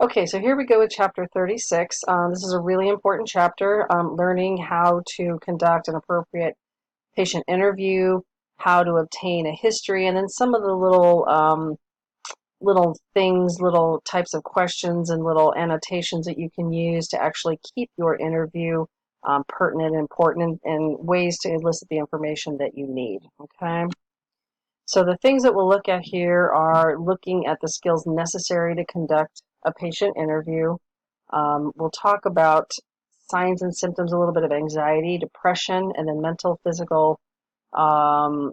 Okay, so here we go with chapter 36. This is a really important chapter, learning how to conduct an appropriate patient interview, how to obtain a history, and then some of the little things, little types of questions and little annotations that you can use to actually keep your interview pertinent and important and ways to elicit the information that you need. Okay. So the things that we'll look at here are looking at the skills necessary to conduct a patient interview. We'll talk about signs and symptoms, a little bit of anxiety, depression, and then mental, physical, um,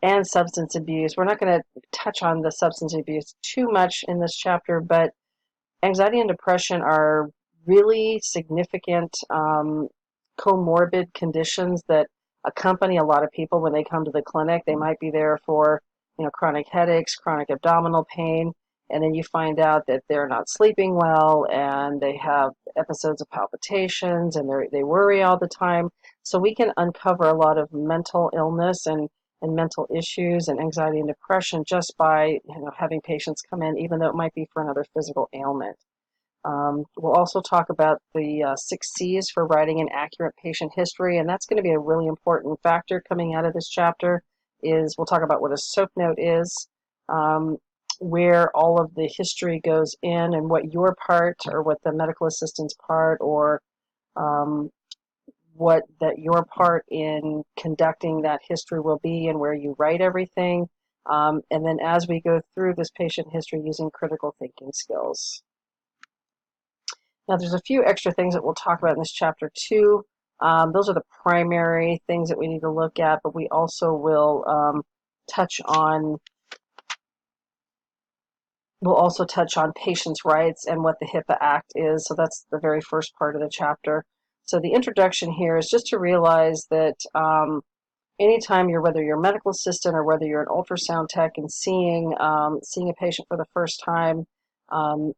and substance abuse. We're not going to touch on the substance abuse too much in this chapter, but anxiety and depression are really significant comorbid conditions that accompany a lot of people when they come to the clinic. They might be there for, chronic headaches, chronic abdominal pain, and then you find out that they're not sleeping well and they have episodes of palpitations and they worry all the time. So we can uncover a lot of mental illness and mental issues and anxiety and depression just by having patients come in, even though it might be for another physical ailment. We'll also talk about the 6 C's for writing an accurate patient history, and that's going to be a really important factor coming out of this chapter. We'll talk about what a SOAP note is, um, where all of the history goes in, and what your part or what the medical assistant's part or um, what that your part in conducting that history will be, and where you write everything. And then as we go through this patient history using critical thinking skills. Now, there's a few extra things that we'll talk about in this chapter too. Those are the primary things that we need to look at, but we also will touch on patients' rights and what the HIPAA Act is. So that's the very first part of the chapter. So the introduction here is just to realize that anytime whether you're a medical assistant or whether you're an ultrasound tech and seeing a patient for the first time,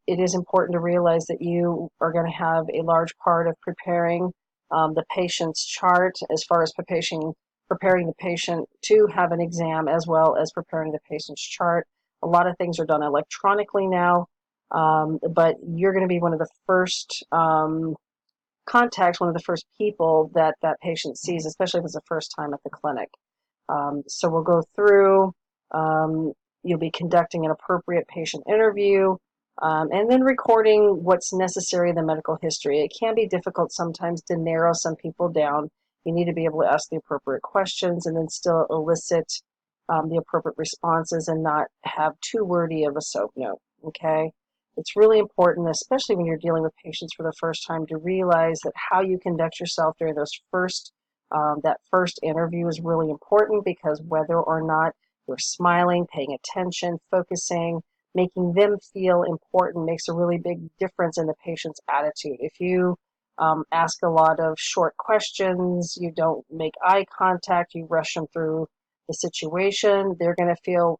it is important to realize that you are going to have a large part of preparing the patient's chart as far as preparing the patient to have an exam, as well as preparing the patient's chart. A lot of things are done electronically now, but you're going to be one of the first contacts, one of the first people that patient sees, especially if it's the first time at the clinic. So we'll go through, you'll be conducting an appropriate patient interview, and then recording what's necessary in the medical history. It can be difficult sometimes to narrow some people down. You need to be able to ask the appropriate questions and then still elicit the appropriate responses and not have too wordy of a SOAP note, okay? It's really important, especially when you're dealing with patients for the first time, to realize that how you conduct yourself during that first interview is really important, because whether or not you're smiling, paying attention, focusing, making them feel important makes a really big difference in the patient's attitude. If you ask a lot of short questions, you don't make eye contact, you rush them through the situation, they're going to feel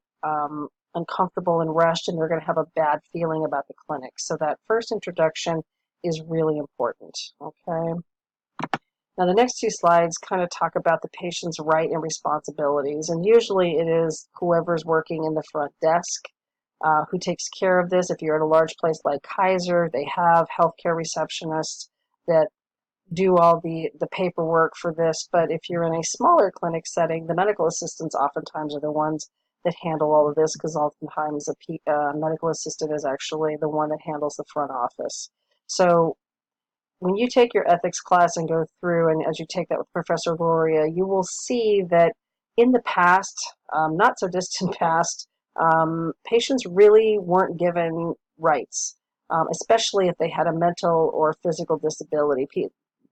uncomfortable and rushed, and they're going to have a bad feeling about the clinic. So that first introduction is really important. Okay. Now the next 2 slides kind of talk about the patient's right and responsibilities, and usually it is whoever's working in the front desk who takes care of this. If you're at a large place like Kaiser, they have healthcare receptionists that do all the paperwork for this. But if you're in a smaller clinic setting, the medical assistants oftentimes are the ones that handle all of this, because oftentimes a medical assistant is actually the one that handles the front office. So when you take your ethics class and go through, and as you take that with Professor Gloria, you will see that in the past, not so distant past, patients really weren't given rights, especially if they had a mental or physical disability.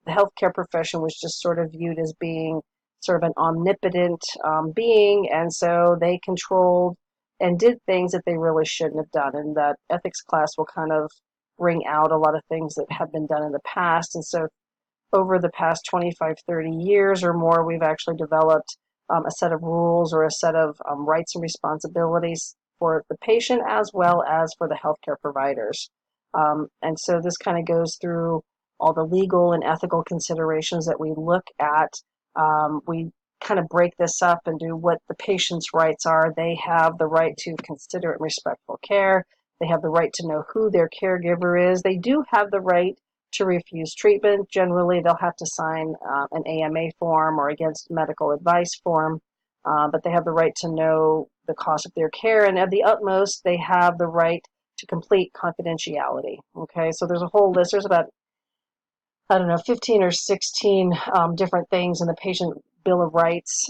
The healthcare profession was just sort of viewed as being sort of an omnipotent being, and so they controlled and did things that they really shouldn't have done. And that ethics class will kind of bring out a lot of things that have been done in the past. And so over the past 25, 30 years or more, we've actually developed a set of rules or a set of rights and responsibilities for the patient as well as for the healthcare providers. And so this kind of goes through all the legal and ethical considerations that we look at. We kind of break this up and do what the patient's rights are. They have the right to considerate and respectful care. They have the right to know who their caregiver is. They do have the right to refuse treatment. Generally, they'll have to sign an AMA form or against medical advice form, but they have the right to know the cost of their care, and at the utmost, they have the right to complete confidentiality. Okay, so there's a whole list. There's about, I don't know, 15 or 16 different things in the Patient Bill of Rights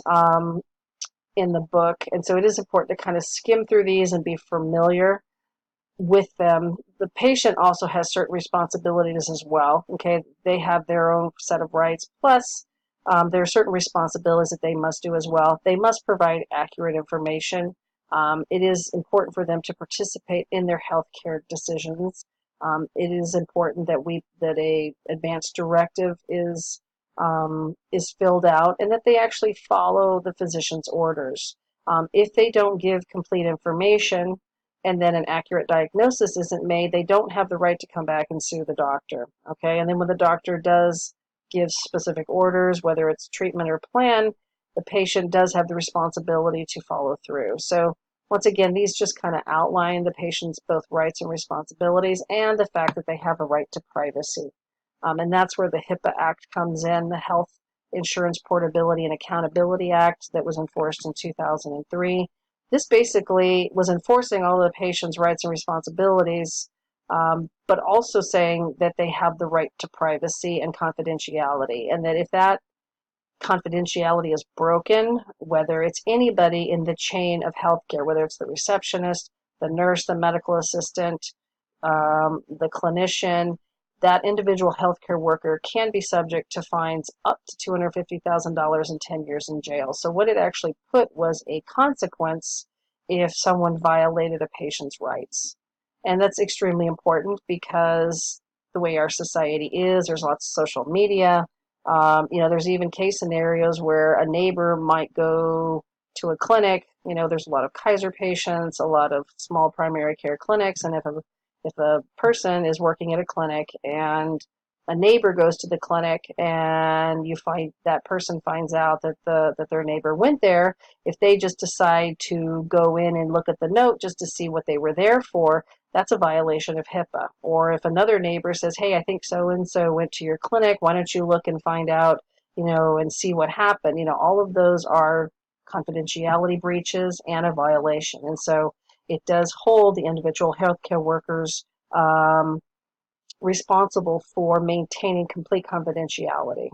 in the book, and so it is important to kind of skim through these and be familiar with them. The patient also has certain responsibilities as well. Okay, they have their own set of rights. Plus, there are certain responsibilities that they must do as well. They must provide accurate information. It is important for them to participate in their healthcare decisions. It is important that a advance directive is filled out and that they actually follow the physician's orders. If they don't give complete information, and then an accurate diagnosis isn't made, they don't have the right to come back and sue the doctor. Okay, and then when the doctor does give specific orders, whether it's treatment or plan, the patient does have the responsibility to follow through. So once again, these just kind of outline the patient's both rights and responsibilities and the fact that they have a right to privacy. And that's where the HIPAA Act comes in, the Health Insurance Portability and Accountability Act that was enforced in 2003. This basically was enforcing all of the patient's rights and responsibilities, but also saying that they have the right to privacy and confidentiality, and that if that confidentiality is broken, whether it's anybody in the chain of healthcare, whether it's the receptionist, the nurse, the medical assistant, the clinician, that individual healthcare worker can be subject to fines up to $250,000 and 10 years in jail. So what it actually put was a consequence if someone violated a patient's rights. And that's extremely important because the way our society is, there's lots of social media. There's even case scenarios where a neighbor might go to a clinic. There's a lot of Kaiser patients, a lot of small primary care clinics, and if a person is working at a clinic and a neighbor goes to the clinic and that person finds out that their neighbor went there, if they just decide to go in and look at the note just to see what they were there for, that's a violation of HIPAA. Or if another neighbor says, hey, I think so-and-so went to your clinic, why don't you look and find out, and see what happened. All of those are confidentiality breaches and a violation. And so it does hold the individual healthcare workers responsible for maintaining complete confidentiality.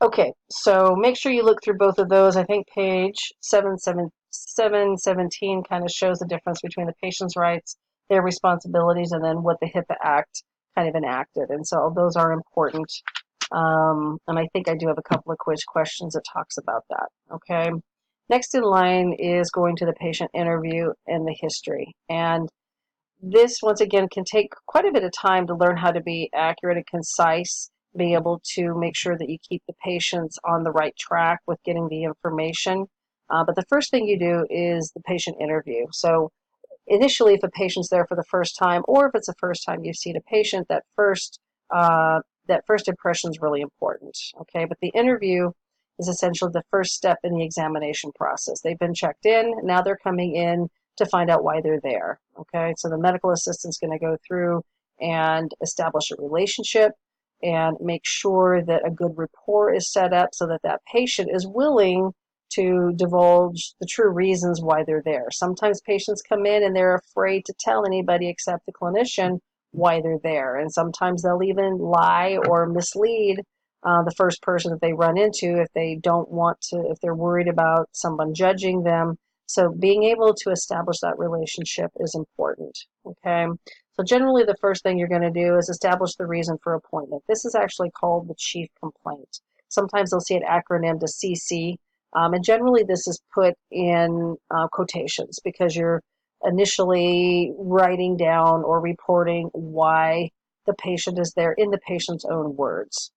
Okay, so make sure you look through both of those. I think page 717 kind of shows the difference between the patient's rights, their responsibilities, and then what the HIPAA Act kind of enacted. And so those are important. And I think I do have a couple of quiz questions that talks about that. Okay. Next in line is going to the patient interview and the history. And this, once again, can take quite a bit of time to learn how to be accurate and concise, be able to make sure that you keep the patients on the right track with getting the information. But the first thing you do is the patient interview. So initially, if a patient's there for the first time, or if it's the first time you've seen a patient, that first impression is really important. Okay, but the interview is essentially the first step in the examination process. They've been checked in, now they're coming in to find out why they're there. Okay, so the medical assistant's going to go through and establish a relationship and make sure that a good rapport is set up so that that patient is willing to divulge the true reasons why they're there. Sometimes patients come in and they're afraid to tell anybody except the clinician why they're there. And sometimes they'll even lie or mislead the first person that they run into if they're worried about someone judging them. So being able to establish that relationship is important. Okay. So generally the first thing you're going to do is establish the reason for appointment. This is actually called the chief complaint. Sometimes they'll see it acronymed to CC. And generally this is put in quotations because you're initially writing down or reporting why the patient is there in the patient's own words.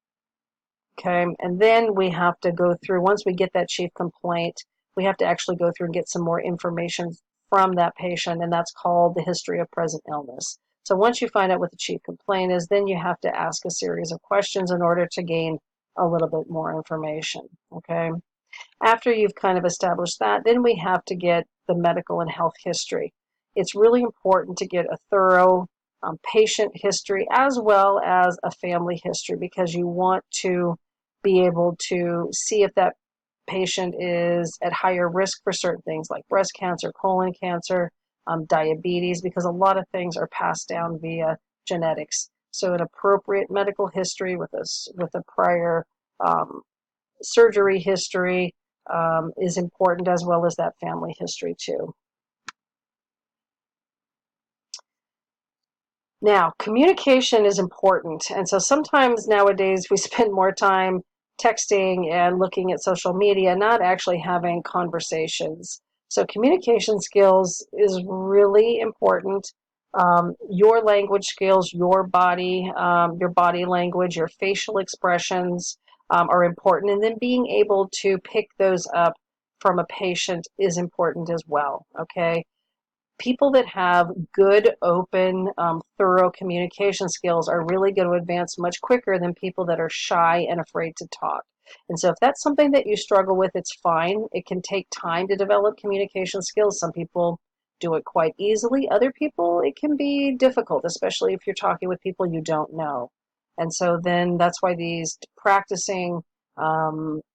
Okay, and then we have to go through, once we get that chief complaint, we have to actually go through and get some more information from that patient, and that's called the history of present illness. So once you find out what the chief complaint is, then you have to ask a series of questions in order to gain a little bit more information. Okay, after you've kind of established that, then we have to get the medical and health history. It's really important to get a thorough patient history as well as a family history, because you want to be able to see if that patient is at higher risk for certain things like breast cancer, colon cancer, diabetes, because a lot of things are passed down via genetics. So an appropriate medical history with a prior surgery history is important, as well as that family history too. Now, communication is important. And so sometimes nowadays we spend more time texting and looking at social media, not actually having conversations. So communication skills is really important. Your language skills, your body language, your facial expressions are important. And then being able to pick those up from a patient is important as well, okay? People that have good, open, thorough communication skills are really going to advance much quicker than people that are shy and afraid to talk. And so if that's something that you struggle with, it's fine. It can take time to develop communication skills. Some people do it quite easily. Other people, it can be difficult, especially if you're talking with people you don't know. And so then that's why these practicing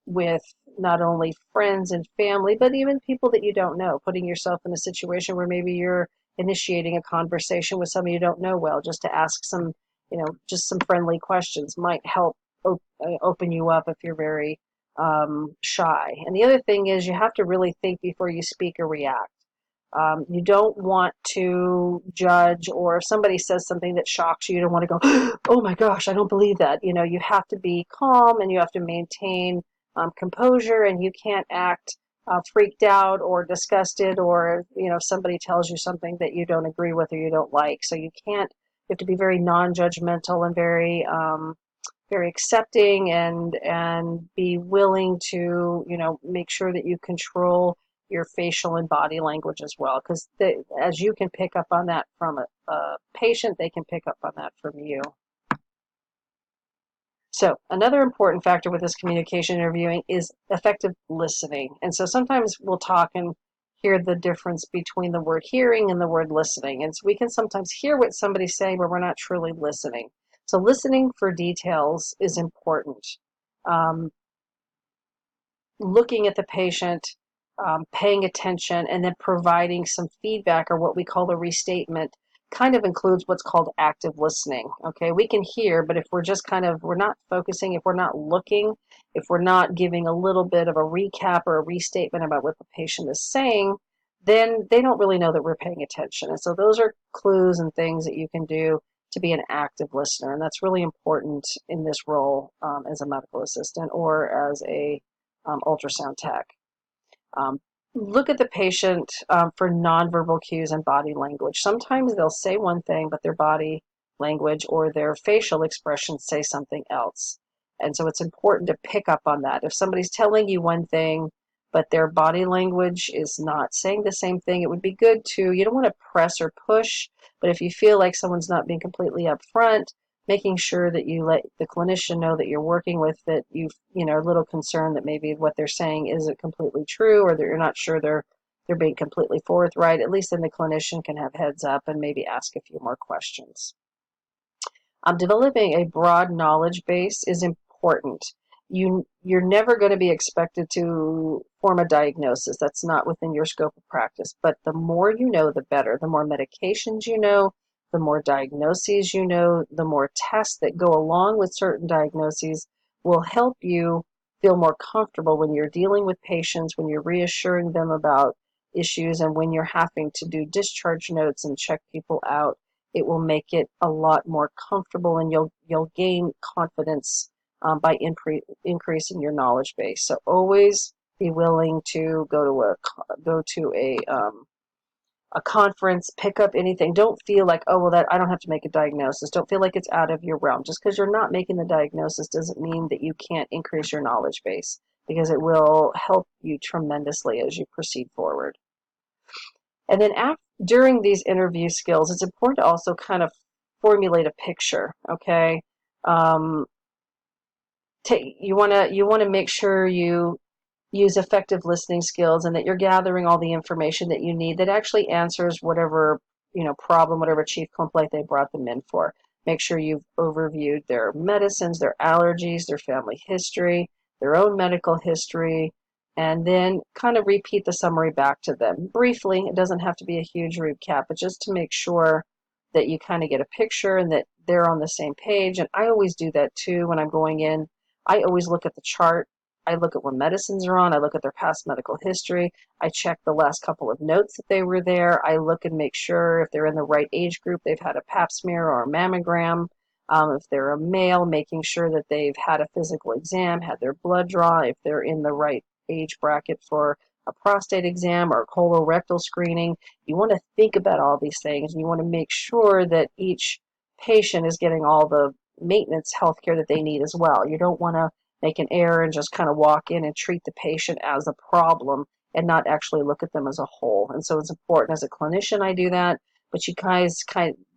with not only friends and family, but even people that you don't know, putting yourself in a situation where maybe you're initiating a conversation with somebody you don't know well, just to ask some, just some friendly questions might help open you up if you're very shy. And the other thing is you have to really think before you speak or react. You don't want to judge, or if somebody says something that shocks you, you don't want to go, oh my gosh, I don't believe that. You have to be calm and you have to maintain composure, and you can't act freaked out or disgusted, or, if somebody tells you something that you don't agree with or you don't like. So you have to be very non-judgmental and very accepting, and be willing to, make sure that you control your facial and body language as well, because as you can pick up on that from a patient, they can pick up on that from you. So another important factor with this communication interviewing is effective listening. And so sometimes we'll talk and hear the difference between the word hearing and the word listening. And so we can sometimes hear what somebody's saying, but we're not truly listening. So listening for details is important. Looking at the patient, paying attention, and then providing some feedback, or what we call the restatement, kind of includes what's called active listening. Okay, we can hear, but if we're just we're not focusing, if we're not looking, if we're not giving a little bit of a recap or a restatement about what the patient is saying, then they don't really know that we're paying attention. And so those are clues and things that you can do to be an active listener. And that's really important in this role as a medical assistant or as a ultrasound tech. Look at the patient for nonverbal cues and body language. Sometimes they'll say one thing, but their body language or their facial expressions say something else. And so it's important to pick up on that. If somebody's telling you one thing, but their body language is not saying the same thing, it would be good to, you don't want to press or push, but if you feel like someone's not being completely upfront, making sure that you let the clinician know that you're working with, that are a little concerned that maybe what they're saying isn't completely true, or that you're not sure they're being completely forthright. At least then the clinician can have heads up and maybe ask a few more questions. Developing a broad knowledge base is important. You're never going to be expected to form a diagnosis. That's not within your scope of practice. But the more you know, the better. The more medications you know, the more diagnoses you know, the more tests that go along with certain diagnoses will help you feel more comfortable when you're dealing with patients, when you're reassuring them about issues, and when you're having to do discharge notes and check people out. It will make it a lot more comfortable, and you'll gain confidence by increasing your knowledge base. So always be willing to go to a conference, pick up anything. Don't feel like, oh, well, that I don't have to make a diagnosis. Don't feel like it's out of your realm. Just because you're not making the diagnosis doesn't mean that you can't increase your knowledge base, because it will help you tremendously as you proceed forward. And then during these interview skills, it's important to also kind of formulate a picture, okay? You want to make sure you use effective listening skills, and that you're gathering all the information that you need that actually answers whatever, problem, whatever chief complaint they brought them in for. Make sure you've overviewed their medicines, their allergies, their family history, their own medical history, and then kind of repeat the summary back to them briefly. It doesn't have to be a huge recap, but just to make sure that you kind of get a picture and that they're on the same page. And I always do that too when I'm going in. I always look at the chart. I look at what medicines are on. I look at their past medical history. I check the last couple of notes that they were there. I look and make sure if they're in the right age group, they've had a pap smear or a mammogram. If they're a male, making sure that they've had a physical exam, had their blood draw, if they're in the right age bracket for a prostate exam or a colorectal screening. You want to think about all these things, and you want to make sure that each patient is getting all the maintenance health care that they need as well. You don't want to make an error and just kind of walk in and treat the patient as a problem and not actually look at them as a whole. And so it's important as a clinician I do that, but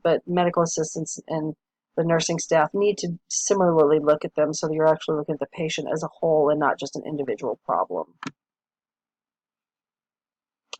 but medical assistants and the nursing staff need to similarly look at them so that you're actually looking at the patient as a whole and not just an individual problem.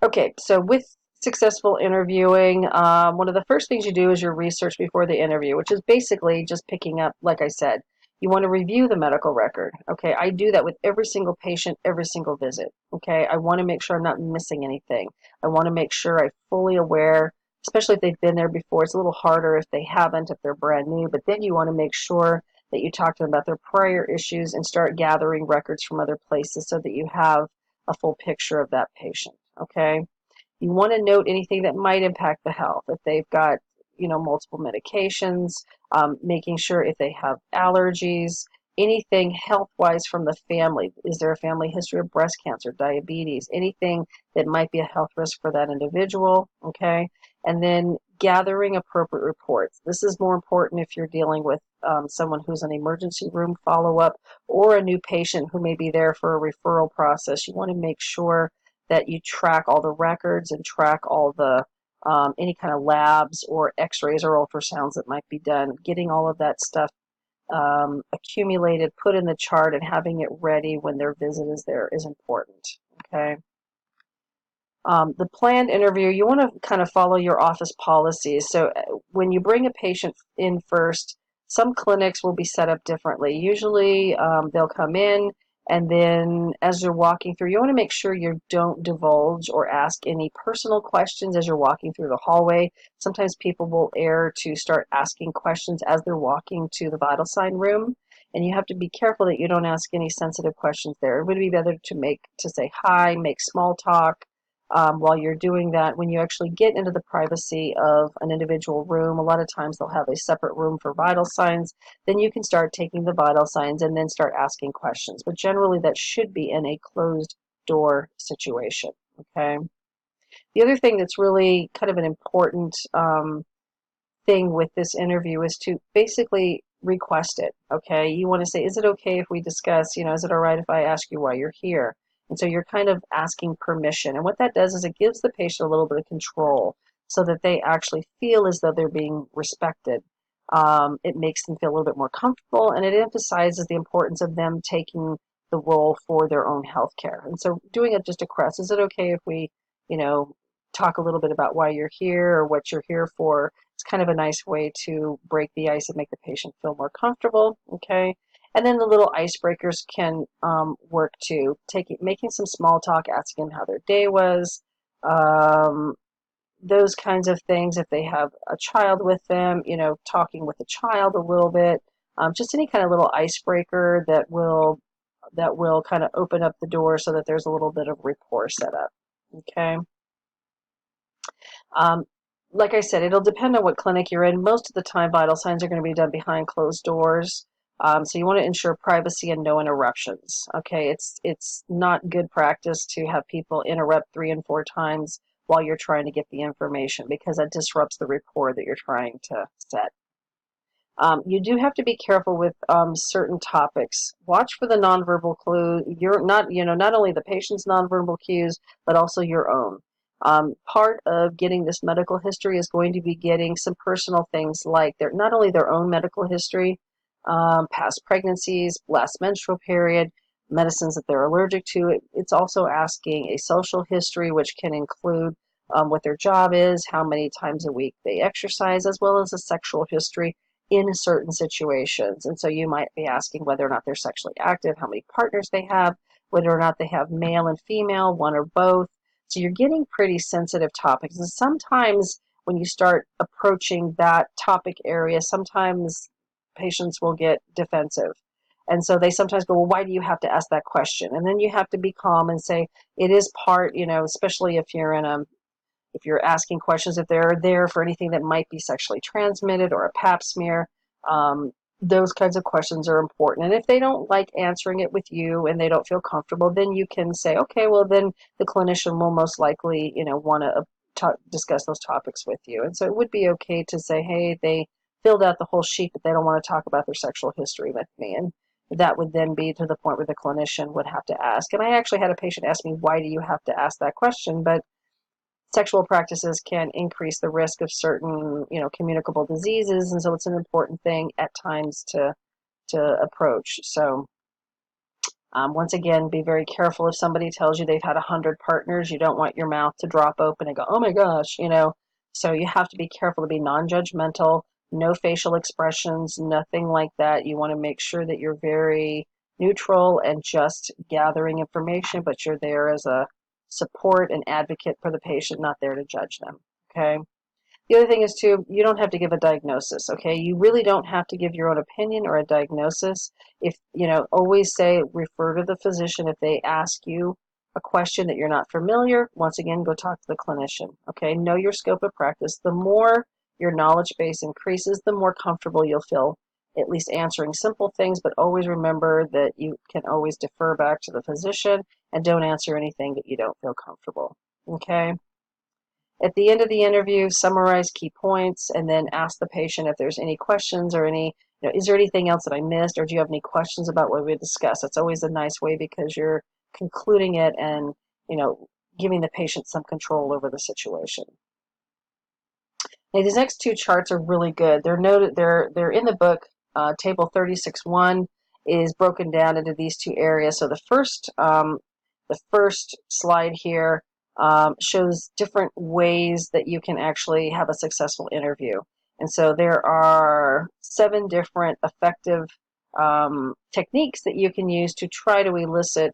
Okay, so with successful interviewing, one of the first things you do is your research before the interview, which is basically just picking up, like I said, you want to review the medical record. Okay, I do that with every single patient, every single visit. Okay, I want to make sure I'm not missing anything. I want to make sure I'm fully aware, especially if they've been there before. It's a little harder if they haven't, if they're brand new, but then you want to make sure that you talk to them about their prior issues and start gathering records from other places so that you have a full picture of that patient. Okay, you want to note anything that might impact the health. If they've got, multiple medications, making sure if they have allergies, anything health-wise from the family. Is there a family history of breast cancer, diabetes, anything that might be a health risk for that individual, okay? And then gathering appropriate reports. This is more important if you're dealing with someone who's an emergency room follow-up or a new patient who may be there for a referral process. You want to make sure that you track all the records and track all the any kind of labs or x-rays or ultrasounds that might be done. Getting all of that stuff accumulated, put in the chart, and having it ready when their visit is there is important. Okay. The planned interview, you want to kind of follow your office policies. So when you bring a patient in first, some clinics will be set up differently. Usually they'll come in, and then as you're walking through, you want to make sure you don't divulge or ask any personal questions as you're walking through the hallway. Sometimes people will err to start asking questions as they're walking to the vital sign room, and you have to be careful that you don't ask any sensitive questions there. It would be better to say hi, make small talk. While you're doing that, when you actually get into the privacy of an individual room, a lot of times they'll have a separate room for vital signs. Then you can start taking the vital signs and then start asking questions. But generally, that should be in a closed door situation. Okay. The other thing that's really kind of an important thing with this interview is to basically request it. Okay. You want to say, is it okay if we discuss, is it all right if I ask you why you're here? And so you're kind of asking permission. And what that does is it gives the patient a little bit of control so that they actually feel as though they're being respected. It makes them feel a little bit more comfortable, and it emphasizes the importance of them taking the role for their own health care. And so doing it just across, is it okay if we, talk a little bit about why you're here or what you're here for? It's kind of a nice way to break the ice and make the patient feel more comfortable, okay? And then the little icebreakers can work too. Making some small talk, asking them how their day was, those kinds of things. If they have a child with them, talking with the child a little bit. Just any kind of little icebreaker that will kind of open up the door so that there's a little bit of rapport set up. Okay. Like I said, it'll depend on what clinic you're in. Most of the time, vital signs are going to be done behind closed doors. So you want to ensure privacy and no interruptions. Okay, it's not good practice to have people interrupt 3 and 4 times while you're trying to get the information, because that disrupts the rapport that you're trying to set. You do have to be careful with certain topics. Watch for the nonverbal clue. You're not, not only the patient's nonverbal cues, but also your own. Part of getting this medical history is going to be getting some personal things like not only their own medical history, past pregnancies, last menstrual period, medicines that they're allergic to. It's also asking a social history, which can include what their job is, how many times a week they exercise, as well as a sexual history in certain situations. And so you might be asking whether or not they're sexually active, how many partners they have, whether or not they have male and female, one or both. So you're getting pretty sensitive topics. And sometimes when you start approaching that topic area, sometimes patients will get defensive. And so they sometimes go, well, why do you have to ask that question? And then you have to be calm and say, it is part, especially if you're if you're asking questions, if they're there for anything that might be sexually transmitted or a pap smear, those kinds of questions are important. And if they don't like answering it with you and they don't feel comfortable, then you can say, okay, well, then the clinician will most likely, want to discuss those topics with you. And so it would be okay to say, hey, they filled out the whole sheet, but they don't want to talk about their sexual history with me. And that would then be to the point where the clinician would have to ask. And I actually had a patient ask me, why do you have to ask that question? But sexual practices can increase the risk of certain, communicable diseases, and so it's an important thing at times to approach. So once again, be very careful if somebody tells you they've had 100 partners. You don't want your mouth to drop open and go, oh my gosh, So you have to be careful to be non-judgmental, no facial expressions, nothing like that. You want to make sure that you're very neutral and just gathering information, but you're there as a support and advocate for the patient, not there to judge them. Okay. The other thing is too, you don't have to give a diagnosis, okay? You really don't have to give your own opinion or a diagnosis. If, always say, refer to the physician if they ask you a question that you're not familiar. Once again, go talk to the clinician, okay? Know your scope of practice. The more your knowledge base increases, the more comfortable you'll feel at least answering simple things, but always remember that you can always defer back to the physician and don't answer anything that you don't feel comfortable, okay? At the end of the interview, summarize key points and then ask the patient if there's any questions or is there anything else that I missed, or do you have any questions about what we discussed? That's always a nice way because you're concluding it and, giving the patient some control over the situation. Now, these next two charts are really good. They're noted. They're in the book. Table 36.1 is broken down into these two areas. So the first slide here shows different ways that you can actually have a successful interview. And so there are 7 different effective techniques that you can use to try to elicit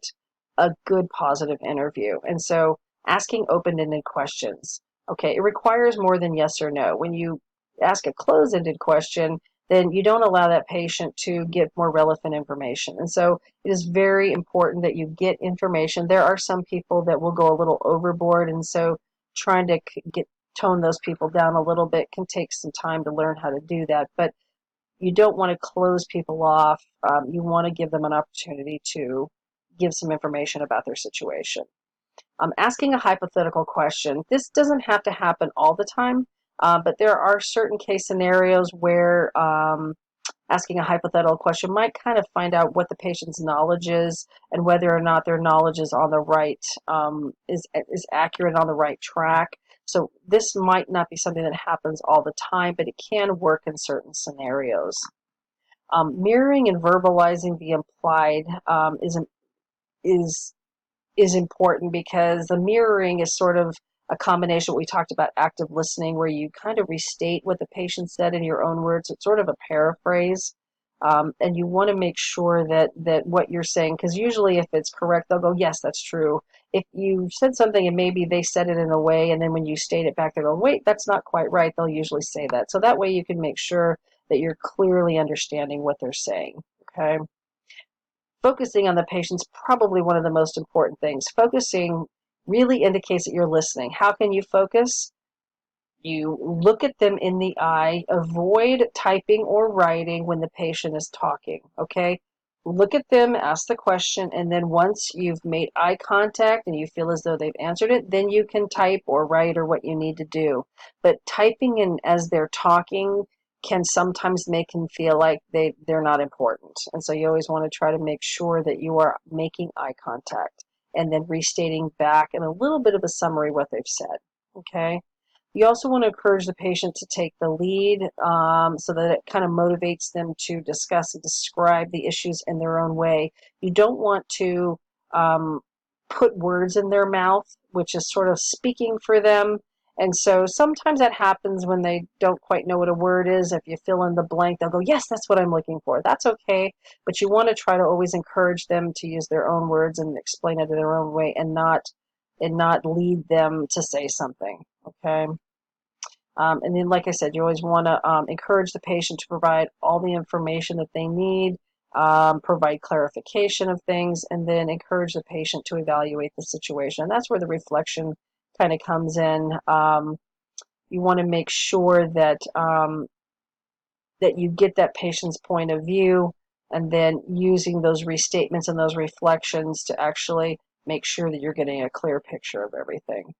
a good positive interview. And so asking open-ended questions. Okay, it requires more than yes or no. When you ask a closed-ended question, then you don't allow that patient to get more relevant information. And so it is very important that you get information. There are some people that will go a little overboard, and so trying to tone those people down a little bit can take some time to learn how to do that. But you don't want to close people off. You want to give them an opportunity to give some information about their situation. Asking a hypothetical question. This doesn't have to happen all the time, but there are certain case scenarios where asking a hypothetical question might kind of find out what the patient's knowledge is and whether or not their knowledge is on the right, is accurate, on the right track. So this might not be something that happens all the time, but it can work in certain scenarios. Mirroring and verbalizing the implied is important because the mirroring is sort of a combination of what we talked about, active listening, where you kind of restate what the patient said in your own words. It's sort of a paraphrase. And you want to make sure that what you're saying, because usually if it's correct, they'll go, yes, that's true. If you said something and maybe they said it in a way, and then when you state it back, they go, wait, that's not quite right. They'll usually say that. So that way you can make sure that you're clearly understanding what they're saying, okay? Focusing on the patient's probably one of the most important things. Focusing really indicates that you're listening. How can you focus? You look at them in the eye. Avoid typing or writing when the patient is talking, okay? Look at them, ask the question, and then once you've made eye contact and you feel as though they've answered it, then you can type or write or what you need to do. But typing in as they're talking can sometimes make them feel like they're not important. And so you always want to try to make sure that you are making eye contact and then restating back in a little bit of a summary what they've said, okay? You also want to encourage the patient to take the lead so that it kind of motivates them to discuss and describe the issues in their own way. You don't want to put words in their mouth, which is sort of speaking for them. And so sometimes that happens when they don't quite know what a word is. If you fill in the blank, they'll go, yes, that's what I'm looking for. That's okay. But you want to try to always encourage them to use their own words and explain it in their own way and not lead them to say something. Okay. And then, like I said, you always want to encourage the patient to provide all the information that they need, provide clarification of things, and then encourage the patient to evaluate the situation. And that's where the reflection kind of comes in. You want to make sure that that you get that patient's point of view, and then using those restatements and those reflections to actually make sure that you're getting a clear picture of everything.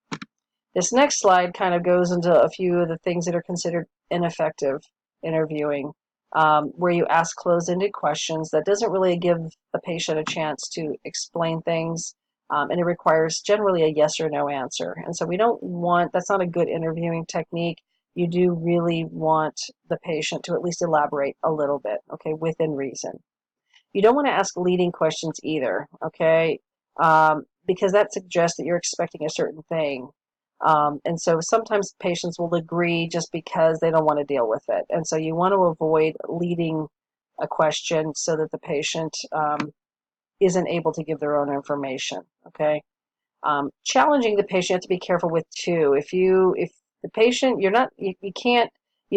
This next slide kind of goes into a few of the things that are considered ineffective interviewing, where you ask closed-ended questions that doesn't really give the patient a chance to explain things, and it requires generally a yes or no answer. And so we don't want, that's not a good interviewing technique. You do really want the patient to at least elaborate a little bit, okay, within reason. You don't want to ask leading questions either, okay, because that suggests that you're expecting a certain thing. And so sometimes patients will agree just because they don't want to deal with it. And so you want to avoid leading a question so that the patient isn't able to give their own information, okay? Challenging the patient, you have to be careful with too. If the patient, you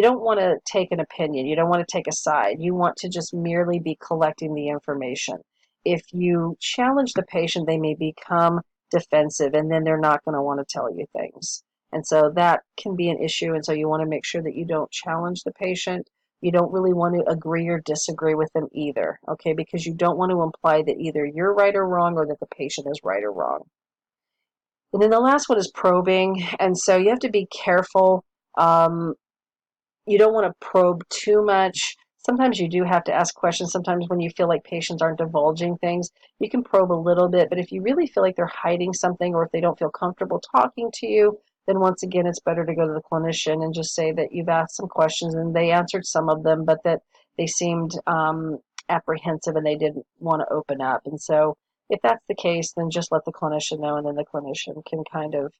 don't want to take an opinion. You don't want to take a side. You want to just merely be collecting the information. If you challenge the patient, they may become defensive, and then they're not going to want to tell you things. And so that can be an issue. And so you want to make sure that you don't challenge the patient. You don't really want to agree or disagree with them either, okay? Because you don't want to imply that either you're right or wrong or that the patient is right or wrong. And then the last one is probing. And so you have to be careful. You don't want to probe too much. Sometimes you do have to ask questions. Sometimes when you feel like patients aren't divulging things, you can probe a little bit. But if you really feel like they're hiding something, or if they don't feel comfortable talking to you, then once again, it's better to go to the clinician and just say that you've asked some questions and they answered some of them, but that they seemed apprehensive and they didn't want to open up. And so if that's the case, then just let the clinician know, and then the clinician can kind of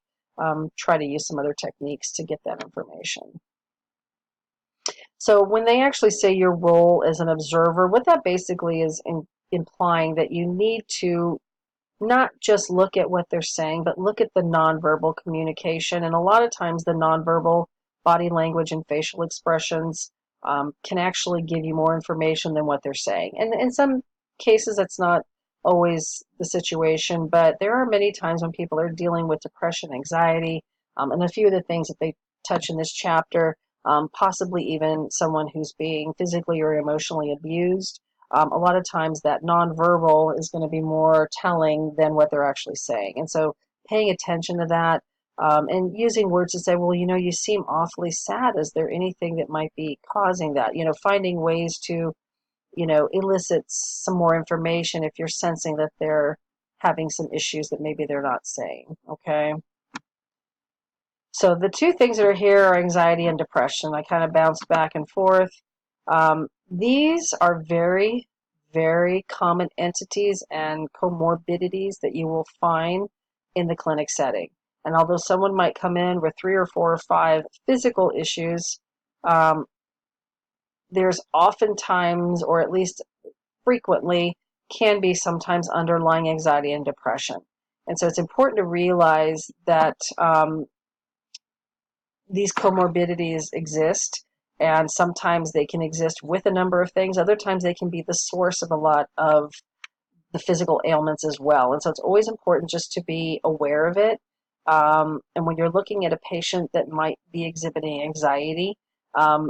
try to use some other techniques to get that information. So when they actually say your role as an observer, what that basically is implying that you need to not just look at what they're saying, but look at the nonverbal communication. And a lot of times the nonverbal body language and facial expressions can actually give you more information than what they're saying. And in some cases, that's not always the situation, but there are many times when people are dealing with depression, anxiety, and a few of the things that they touch in this chapter, possibly even someone who's being physically or emotionally abused. A lot of times that nonverbal is going to be more telling than what they're actually saying. And so paying attention to that, and using words to say, well, you seem awfully sad. Is there anything that might be causing that? Finding ways to, elicit some more information if you're sensing that they're having some issues that maybe they're not saying, okay? So the two things that are here are anxiety and depression. I kind of bounce back and forth. These are very, very common entities and comorbidities that you will find in the clinic setting. And although someone might come in with 3 or 4 or 5 physical issues, there's oftentimes, or at least frequently, can be sometimes underlying anxiety and depression. And so it's important to realize that these comorbidities exist, and sometimes they can exist with a number of things. Other times they can be the source of a lot of the physical ailments as well. And so it's always important just to be aware of it. And when you're looking at a patient that might be exhibiting anxiety, a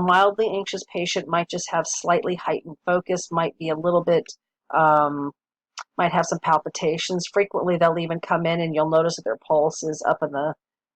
mildly anxious patient might just have slightly heightened focus, might be a little bit, might have some palpitations. Frequently they'll even come in and you'll notice that their pulse is up in the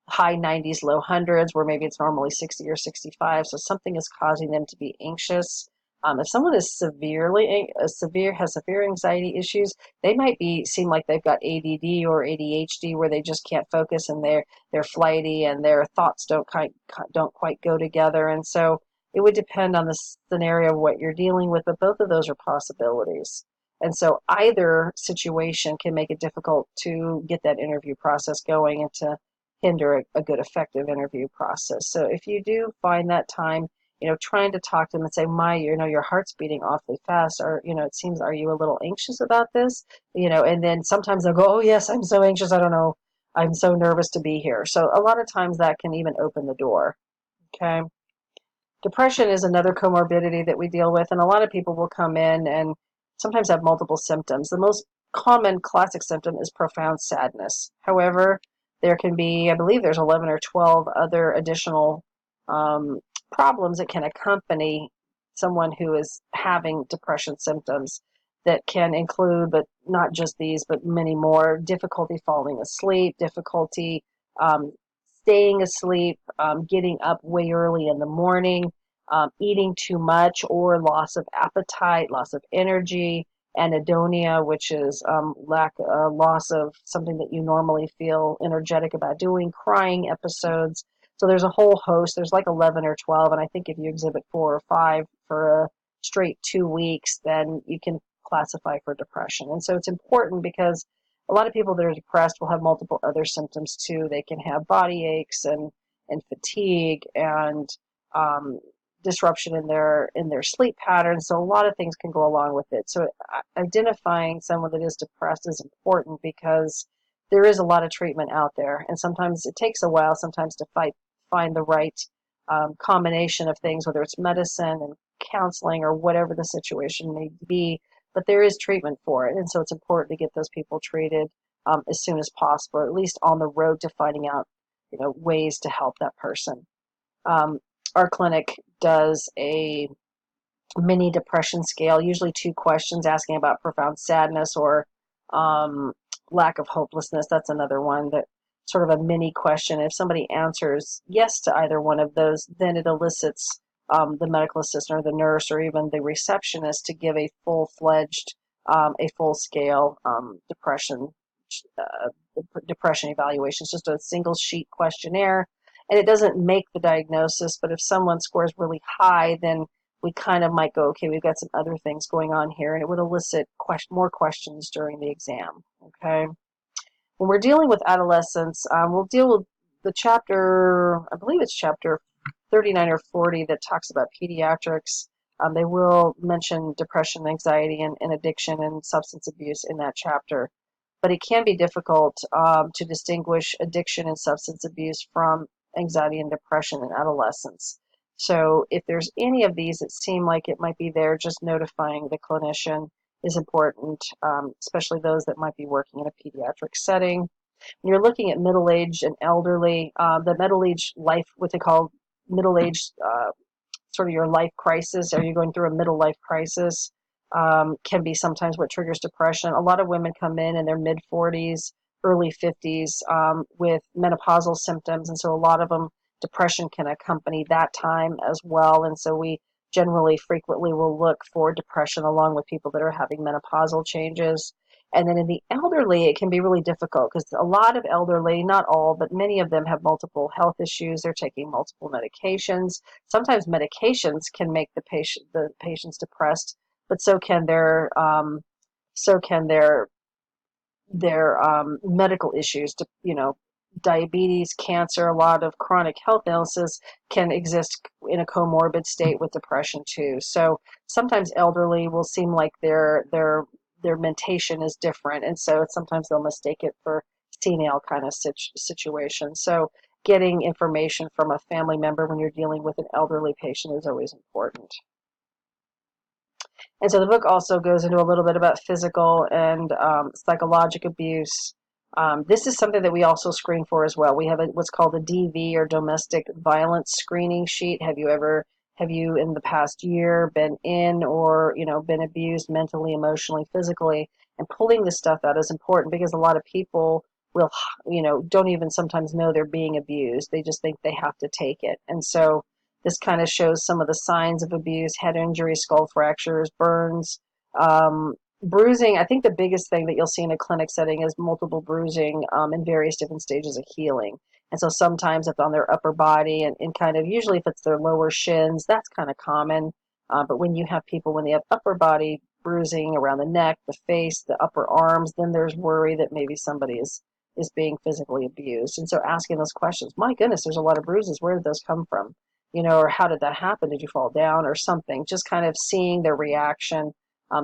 high 90s, low hundreds, where maybe it's normally 60 or 65. So something is causing them to be anxious. If someone is has severe anxiety issues, they might seem like they've got ADD or ADHD, where they just can't focus, and they're flighty, and their thoughts don't quite go together. And so it would depend on the scenario of what you're dealing with, but both of those are possibilities. And so either situation can make it difficult to get that interview process going and to hinder a good, effective interview process. So if you do find that time, trying to talk to them and say, your heart's beating awfully fast, or, it seems, are you a little anxious about this? And then sometimes they'll go, oh, yes, I'm so anxious. I don't know. I'm so nervous to be here. So a lot of times that can even open the door. Okay. Depression is another comorbidity that we deal with, and a lot of people will come in and sometimes have multiple symptoms. The most common classic symptom is profound sadness. However, there can be, I believe there's 11 or 12 other additional um, problems that can accompany someone who is having depression symptoms that can include, but not just these, but many more: difficulty falling asleep, difficulty um, staying asleep, getting up way early in the morning, eating too much, or loss of appetite, loss of energy, anhedonia, which is loss of something that you normally feel energetic about doing, crying episodes. So there's a whole host. There's like 11 or 12, and I think if you exhibit 4 or 5 for a straight 2 weeks, then you can classify for depression. And so it's important because a lot of people that are depressed will have multiple other symptoms too. They can have body aches and fatigue and um, disruption in their sleep patterns. So a lot of things can go along with it. So identifying someone that is depressed is important because there is a lot of treatment out there, and sometimes it takes a while sometimes to find the right combination of things, whether it's medicine and counseling or whatever the situation may be. But there is treatment for it, and so it's important to get those people treated as soon as possible, or at least on the road to finding out, ways to help that person. Um, our clinic does a mini depression scale, usually 2 questions asking about profound sadness or um, lack of hopelessness. That's another one, that sort of a mini question. If somebody answers yes to either one of those, then it elicits the medical assistant or the nurse or even the receptionist to give a full-fledged, a full scale uh, depression evaluation. It's just a single sheet questionnaire, and it doesn't make the diagnosis, but if someone scores really high, then we kind of might go, okay, we've got some other things going on here, and it would elicit more questions during the exam. Okay. When we're dealing with adolescents, we'll deal with the chapter, I believe it's chapter 39 or 40, that talks about pediatrics. They will mention depression, anxiety, and addiction and substance abuse in that chapter. But it can be difficult to distinguish addiction and substance abuse from anxiety and depression in adolescents. So if there's any of these that seem like it might be there, just notifying the clinician is important, especially those that might be working in a pediatric setting. When you're looking at middle-aged and elderly, the middle-aged life, what they call middle-aged, sort of your life crisis, are you going through a middle life crisis, can be sometimes what triggers depression. A lot of women come in their mid 40s, early 50s with menopausal symptoms, and so a lot of them, depression can accompany that time as well. And so we generally frequently will look for depression along with people that are having menopausal changes. And then in the elderly, it can be really difficult because a lot of elderly, not all, but many of them have multiple health issues. They're taking multiple medications. Sometimes medications can make the patients depressed, but so can their medical issues. Diabetes, cancer, a lot of chronic health illnesses can exist in a comorbid state with depression too. So sometimes elderly will seem like their mentation is different, and so sometimes they'll mistake it for senile kind of situation. So getting information from a family member when you're dealing with an elderly patient is always important. And so the book also goes into a little bit about physical and psychological abuse. This is something that we also screen for as well. We have what's called a DV, or domestic violence screening sheet. Have you in the past year been in, or been abused mentally, emotionally, physically? And pulling this stuff out is important because a lot of people will, don't even sometimes know they're being abused. They just think they have to take it. And so This kind of shows some of the signs of abuse: head injury, skull fractures, burns, um, bruising. I think the biggest thing that you'll see in a clinic setting is multiple bruising in various different stages of healing. And so sometimes it's on their upper body and kind of, usually if it's their lower shins, that's kind of common. But when you have people, when they have upper body bruising around the neck, the face, the upper arms, then there's worry that maybe somebody is being physically abused. And so asking those questions, my goodness, there's a lot of bruises. Where did those come from? Or how did that happen? Did you fall down or something? Just kind of seeing their reaction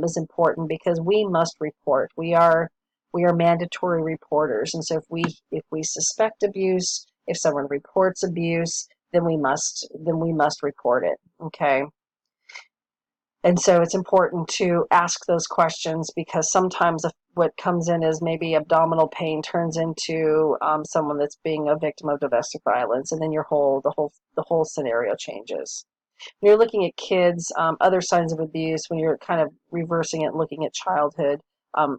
is important, because we must report. We are mandatory reporters, and so if we suspect abuse, if someone reports abuse, then we must report it. Okay. And so it's important to ask those questions, because sometimes what comes in as maybe abdominal pain turns into someone that's being a victim of domestic violence, and then the whole scenario changes. When you're looking at kids, other signs of abuse, when you're kind of reversing it, looking at childhood,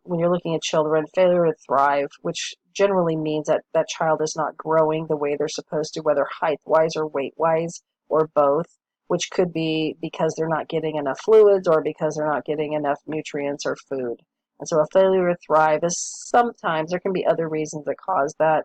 when you're looking at children, failure to thrive, which generally means that that child is not growing the way they're supposed to, whether height-wise or weight-wise or both, which could be because they're not getting enough fluids or because they're not getting enough nutrients or food. And so a failure to thrive is sometimes, there can be other reasons that cause that.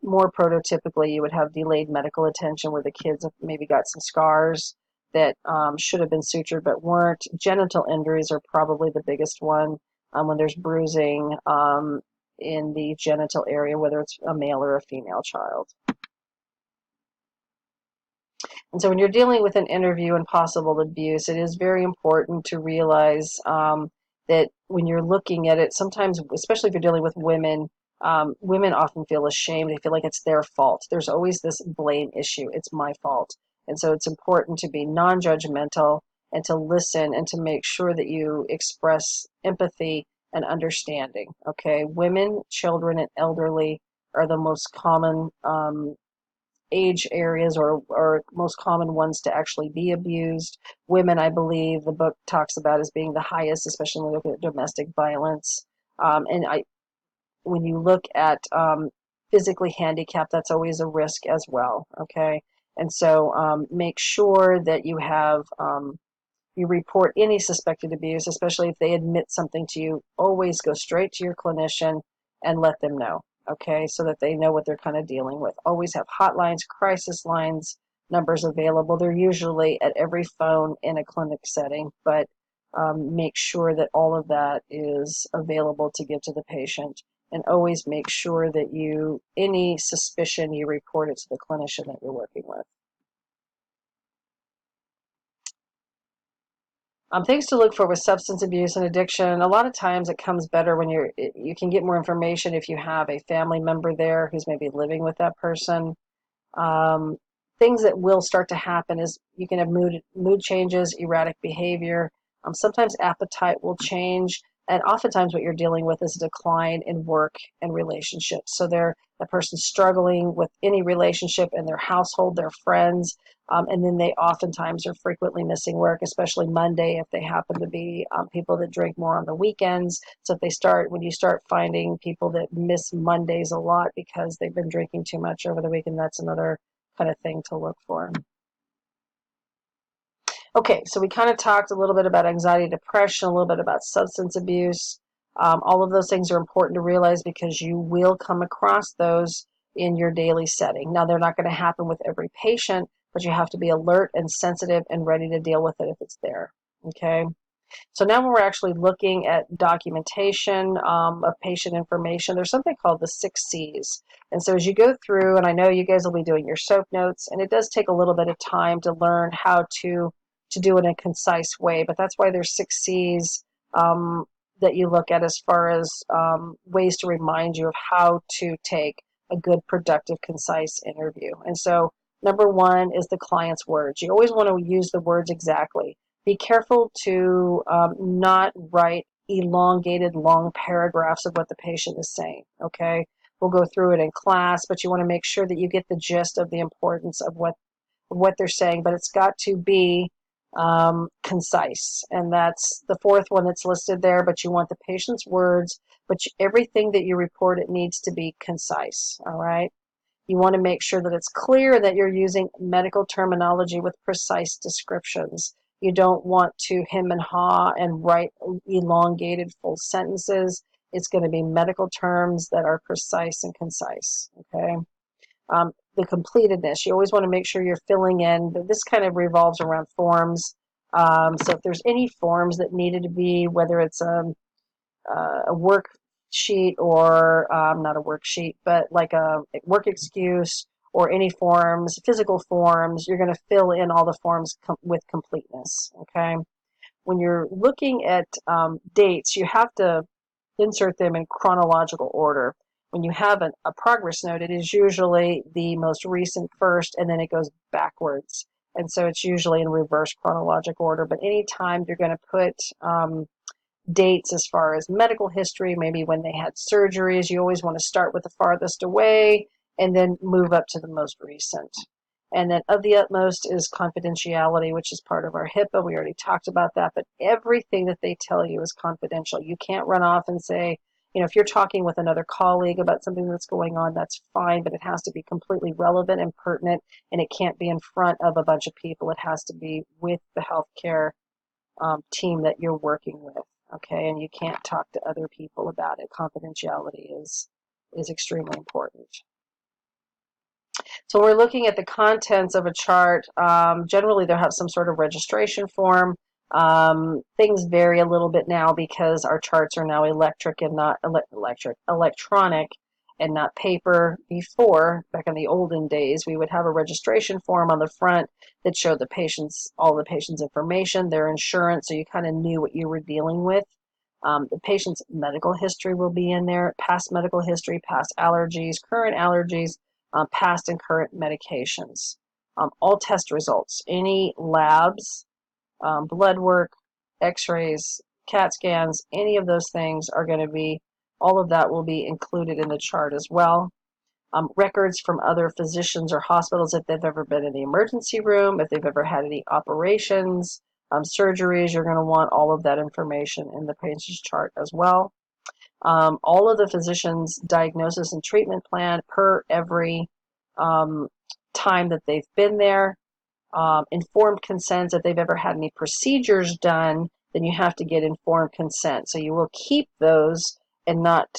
More prototypically, you would have delayed medical attention, where the kids have maybe got some scars that should have been sutured but weren't. Genital injuries are probably the biggest one, when there's bruising in the genital area, whether it's a male or a female child. And so when you're dealing with an interview and possible abuse, it is very important to realize that when you're looking at it, sometimes, especially if you're dealing with women, women often feel ashamed. They feel like it's their fault. There's always this blame issue. It's my fault. And so it's important to be non-judgmental and to listen and to make sure that you express empathy and understanding. Okay, women, children, and elderly are the most common age areas, or most common ones to actually be abused. Women, I believe, the book talks about as being the highest, especially when we look at domestic violence. When you look at physically handicapped, that's always a risk as well. Okay, and so make sure that you report any suspected abuse, especially if they admit something to you. Always go straight to your clinician and let them know, okay, so that they know what they're kind of dealing with. Always have hotlines, crisis lines, numbers available. They're usually at every phone in a clinic setting, but make sure that all of that is available to give to the patient. And always make sure that any suspicion, you report it to the clinician that you're working with. Things to look for with substance abuse and addiction. A lot of times it comes better when you can get more information if you have a family member there who's maybe living with that person. Um, Things that will start to happen is you can have mood changes, erratic behavior. Sometimes appetite will change, and oftentimes what you're dealing with is a decline in work and relationships. So the person's struggling with any relationship in their household, their friends, and then they oftentimes are frequently missing work, especially Monday if they happen to be people that drink more on the weekends. So when you start finding people that miss Mondays a lot because they've been drinking too much over the weekend, that's another kind of thing to look for. Okay, so we kind of talked a little bit about anxiety, depression, a little bit about substance abuse. All of those things are important to realize, because you will come across those in your daily setting. Now, they're not going to happen with every patient, but you have to be alert and sensitive and ready to deal with it if it's there. Okay. So now when we're actually looking at documentation of patient information, there's something called the 6Cs. And so as you go through, and I know you guys will be doing your SOAP notes, and it does take a little bit of time to learn how to do it in a concise way, but that's why there's 6Cs that you look at as far as ways to remind you of how to take a good, productive, concise interview. And so number one is the client's words. You always want to use the words exactly. Be careful to not write elongated, long paragraphs of what the patient is saying, okay? We'll go through it in class, but you want to make sure that you get the gist of the importance of what they're saying, but it's got to be concise. And that's the fourth one that's listed there, but you want the patient's words, but everything that you report, it needs to be concise, all right? You want to make sure that it's clear that you're using medical terminology with precise descriptions. You don't want to hem and haw and write elongated full sentences. It's going to be medical terms that are precise and concise, okay? The completedness, you always want to make sure you're filling in. This kind of revolves around forms. So if there's any forms that needed to be, whether it's a worksheet or not a worksheet, but like a work excuse or any forms, physical forms, you're going to fill in all the forms with completeness, okay? When you're looking at dates, you have to insert them in chronological order. When you have a progress note, it is usually the most recent first, and then it goes backwards. And so it's usually in reverse chronological order. But anytime you're going to put dates as far as medical history, maybe when they had surgeries, you always want to start with the farthest away and then move up to the most recent. And then of the utmost is confidentiality, which is part of our HIPAA. We already talked about that, but everything that they tell you is confidential. You can't run off and say, if you're talking with another colleague about something that's going on, that's fine, but it has to be completely relevant and pertinent, and it can't be in front of a bunch of people. It has to be with the healthcare team that you're working with, okay? And you can't talk to other people about it. Confidentiality is extremely important. So we're looking at the contents of a chart. Generally, they'll have some sort of registration form. Things vary a little bit now because our charts are now electronic and not paper. Before, back in the olden days, we would have a registration form on the front that showed all the patient's information, their insurance, so you kind of knew what you were dealing with. The patient's medical history will be in there, past medical history, past allergies, current allergies, past and current medications. All test results, any labs, blood work, x-rays, CAT scans, any of those things are going to be, all of that will be included in the chart as well. Records from other physicians or hospitals if they've ever been in the emergency room, if they've ever had any operations, surgeries, you're going to want all of that information in the patient's chart as well. All of the physician's diagnosis and treatment plan per every time that they've been there. Informed consents, if they've ever had any procedures done, then you have to get informed consent. So you will keep those and not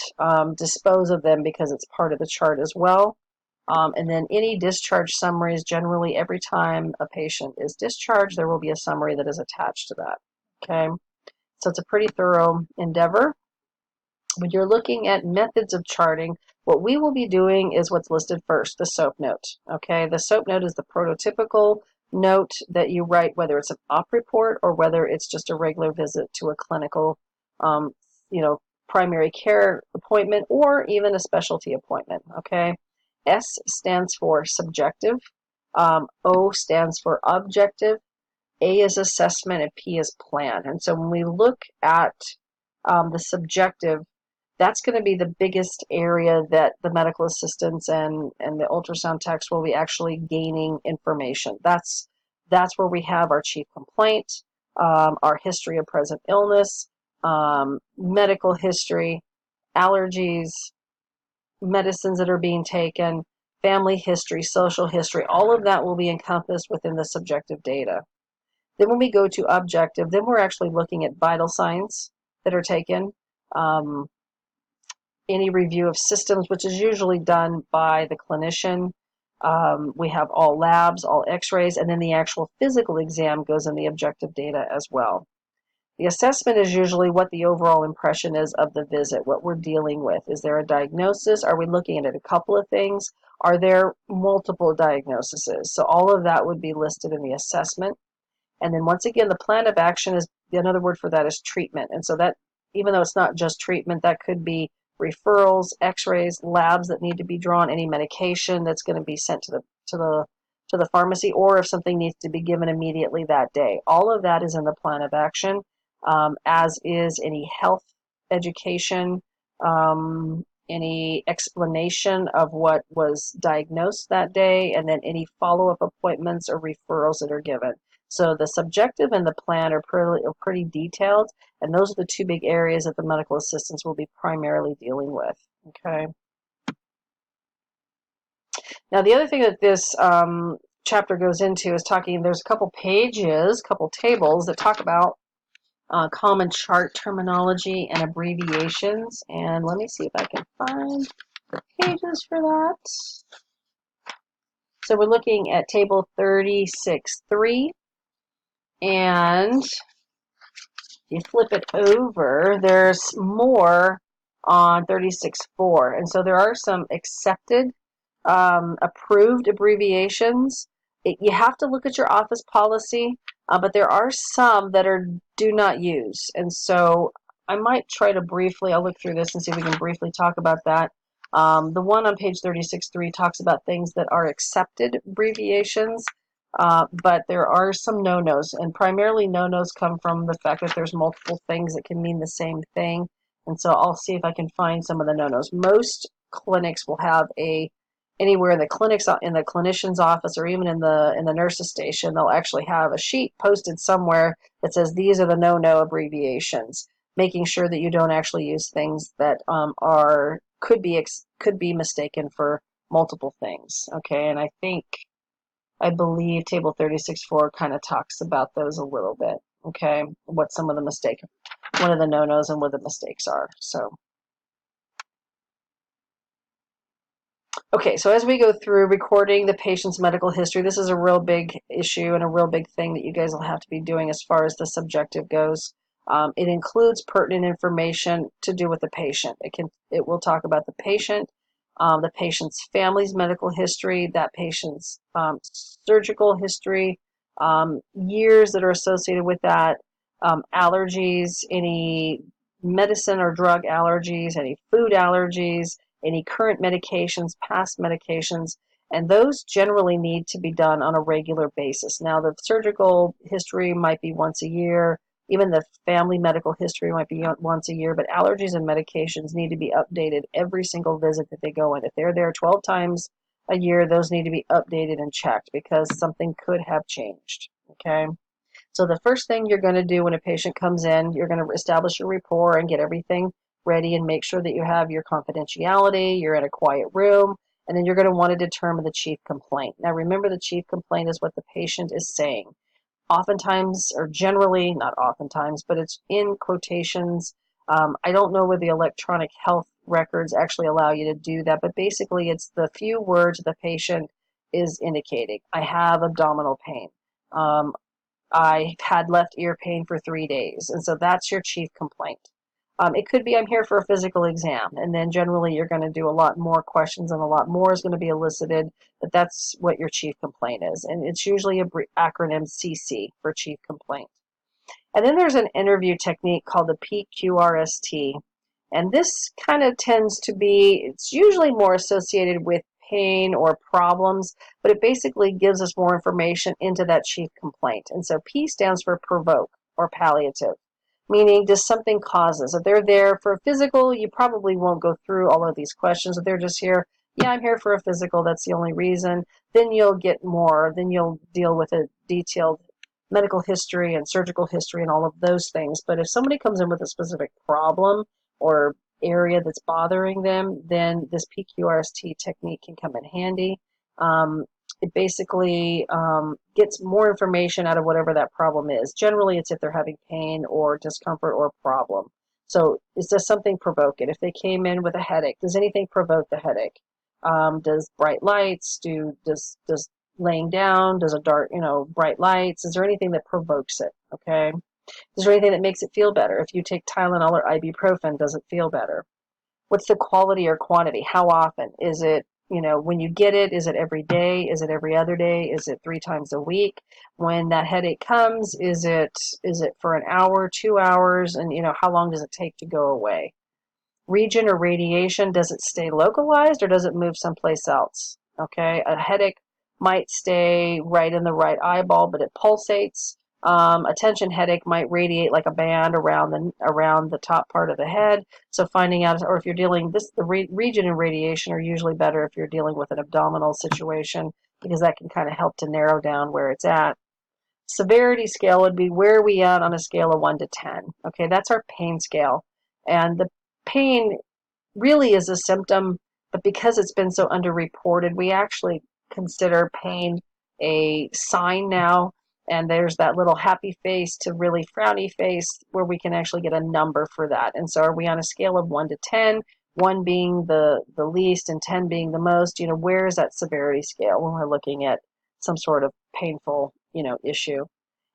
dispose of them because it's part of the chart as well. And then any discharge summaries, generally every time a patient is discharged, there will be a summary that is attached to that. Okay, so it's a pretty thorough endeavor. When you're looking at methods of charting, what we will be doing is what's listed first, the SOAP note. Okay, the SOAP note is the prototypical note that you write, whether it's an op report or whether it's just a regular visit to a clinical, primary care appointment or even a specialty appointment. Okay, S stands for subjective, O stands for objective, A is assessment, and P is plan. And so when we look at the subjective, that's going to be the biggest area that the medical assistants and the ultrasound techs will be actually gaining information. That's where we have our chief complaint, our history of present illness, medical history, allergies, medicines that are being taken, family history, social history. All of that will be encompassed within the subjective data. Then when we go to objective, then we're actually looking at vital signs that are taken, any review of systems, which is usually done by the clinician. We have all labs, all x-rays, and then the actual physical exam goes in the objective data as well. The assessment is usually what the overall impression is of the visit, what we're dealing with. Is there a diagnosis? Are we looking at a couple of things? Are there multiple diagnoses? So all of that would be listed in the assessment. And then once again, the plan of action is, another word for that is treatment. And so that, even though it's not just treatment, that could be referrals, x-rays, labs that need to be drawn, any medication that's going to be sent to the pharmacy, or if something needs to be given immediately that day. All of that is in the plan of action, as is any health education, any explanation of what was diagnosed that day, and then any follow-up appointments or referrals that are given. So the subjective and the plan are pretty detailed, and those are the two big areas that the medical assistants will be primarily dealing with. Okay. Now, the other thing that this chapter goes into is talking, there's a couple pages, couple tables that talk about common chart terminology and abbreviations. And let me see if I can find the pages for that. So we're looking at table 36.3, and you flip it over, there's more on 36.4. And so there are some accepted, approved abbreviations. You have to look at your office policy, but there are some that are do not use. And so I might try to briefly, I'll look through this and see if we can briefly talk about that. The one on page 36.3 talks about things that are accepted abbreviations. But there are some no-nos, and primarily no-nos come from the fact that there's multiple things that can mean the same thing. And so I'll see if I can find some of the no-nos. Most clinics will have anywhere in the clinics, in the clinician's office, or even in the nurse's station, they'll actually have a sheet posted somewhere that says these are the no-no abbreviations, making sure that you don't actually use things that could be mistaken for multiple things. Okay, and I believe table 36.4 kind of talks about those a little bit. Okay, what some of the mistakes, one of the no-nos and what the mistakes are. So, okay, so as we go through recording the patient's medical history, this is a real big issue and a real big thing that you guys will have to be doing as far as the subjective goes. It includes pertinent information to do with the patient. It will talk about the patient's family's medical history, that patient's surgical history, years that are associated with that, allergies, any medicine or drug allergies, any food allergies, any current medications, past medications, and those generally need to be done on a regular basis. Now, the surgical history might be once a year, even the family medical history might be once a year, but allergies and medications need to be updated every single visit that they go in. If they're there 12 times a year, those need to be updated and checked because something could have changed, okay? So the first thing you're going to do when a patient comes in, you're going to establish your rapport and get everything ready and make sure that you have your confidentiality, you're in a quiet room, and then you're going to want to determine the chief complaint. Now remember, the chief complaint is what the patient is saying. Oftentimes, or generally, not oftentimes, but it's in quotations. I don't know whether the electronic health records actually allow you to do that, but basically it's the few words the patient is indicating. I have abdominal pain. I had left ear pain for 3 days. And so that's your chief complaint. It could be I'm here for a physical exam. And then generally you're going to do a lot more questions and a lot more is going to be elicited. But that's what your chief complaint is. And it's usually a acronym CC for chief complaint. And then there's an interview technique called the PQRST. And this kind of tends to be, it's usually more associated with pain or problems, but it basically gives us more information into that chief complaint. And so P stands for provoke or palliative, meaning does something cause us? If they're there for a physical, you probably won't go through all of these questions. If they're just here, yeah, I'm here for a physical, that's the only reason, then you'll get more, then you'll deal with a detailed medical history and surgical history and all of those things. But if somebody comes in with a specific problem or area that's bothering them, then this PQRST technique can come in handy. It basically gets more information out of whatever that problem is. Generally, it's if they're having pain or discomfort or problem. So is there something provoke it? If they came in with a headache, does anything provoke the headache? Does bright lights, does laying down, does a dark, bright lights, is there anything that provokes it, okay? Is there anything that makes it feel better? If you take Tylenol or ibuprofen, does it feel better? What's the quality or quantity? How often? Is it, when you get it, is it every day? Is it every other day? Is it 3 times a week? When that headache comes, is it for an hour, 2 hours? And, how long does it take to go away? Region or radiation, does it stay localized or does it move someplace else? Okay, a headache might stay right in the right eyeball, but it pulsates. A tension headache might radiate like a band around the top part of the head. So finding out, or if you're dealing the region and radiation are usually better if you're dealing with an abdominal situation because that can kind of help to narrow down where it's at. Severity scale would be where are we at on a scale of 1 to 10. Okay, that's our pain scale, and the pain really is a symptom But because it's been so underreported, we actually consider pain a sign now. And there's that little happy face to really frowny face where we can actually get a number for that. And so are we on a scale of 1 to 10, 1 being the least and 10 being the most? Where is that severity scale when we're looking at some sort of painful, issue?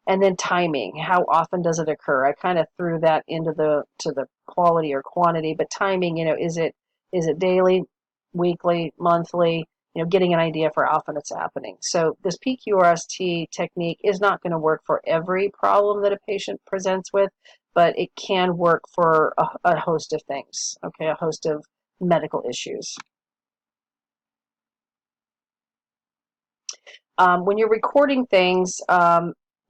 And then timing, how often does it occur? I kind of threw that into the quality or quantity, but timing, is it daily, weekly, monthly? Getting an idea for how often it's happening. So this PQRST technique is not going to work for every problem that a patient presents with, but it can work for a host of things, okay, a host of medical issues. When you're recording things,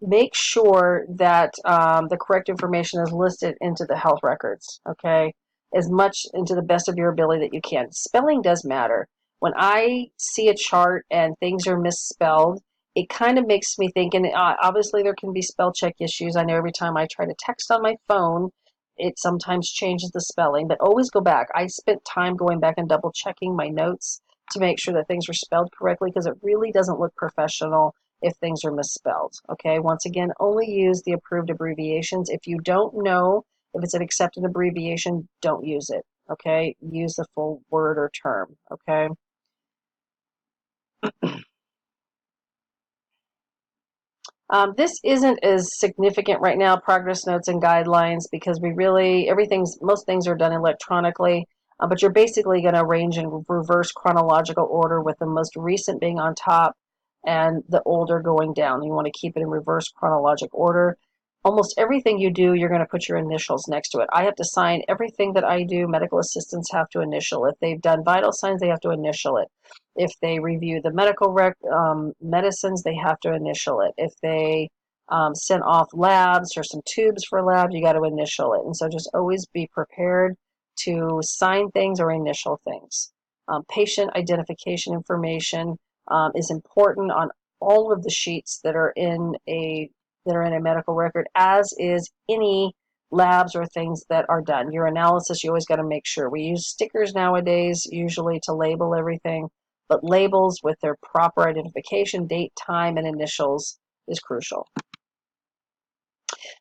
make sure that the correct information is listed into the health records, okay? As much into the best of your ability that you can. Spelling does matter. When I see a chart and things are misspelled, it kind of makes me think, and obviously there can be spell check issues. I know every time I try to text on my phone, it sometimes changes the spelling, but always go back. I spent time going back and double checking my notes to make sure that things are spelled correctly, because it really doesn't look professional if things are misspelled. Okay, once again, only use the approved abbreviations. If you don't know if it's an accepted abbreviation, don't use it. Okay, use the full word or term. Okay. This isn't as significant right now, progress notes and guidelines, because most things are done electronically, but you're basically going to arrange in reverse chronological order, with the most recent being on top and the older going down. You want to keep it in reverse chronological order. Almost everything you do, you're going to put your initials next to it. I have to sign everything that I do. Medical assistants have to initial it. If they've done vital signs, they have to initial it. If they review the medical medicines, they have to initial it. If they send off labs or some tubes for labs, you got to initial it. And so just always be prepared to sign things or initial things. Patient identification information is important on all of the sheets that are in a medical record, as is any labs or things that are done. Your analysis, you always got to make sure. We use stickers nowadays usually to label everything, but labels with their proper identification, date, time, and initials is crucial.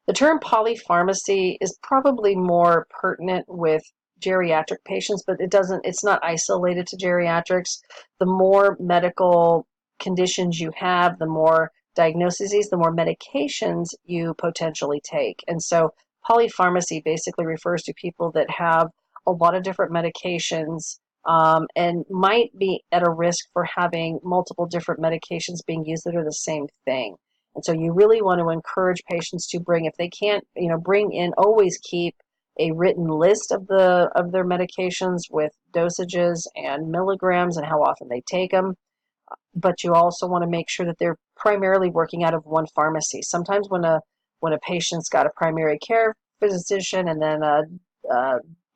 The term polypharmacy is probably more pertinent with geriatric patients, but it's not isolated to geriatrics. The more medical conditions you have, the more diagnoses, the more medications you potentially take. And so polypharmacy basically refers to people that have a lot of different medications, and might be at a risk for having multiple different medications being used that are the same thing. And so you really want to encourage patients to bring, if they can't, bring in, always keep a written list of their medications with dosages and milligrams and how often they take them. But you also want to make sure that they're primarily working out of one pharmacy. Sometimes when a patient's got a primary care physician and then a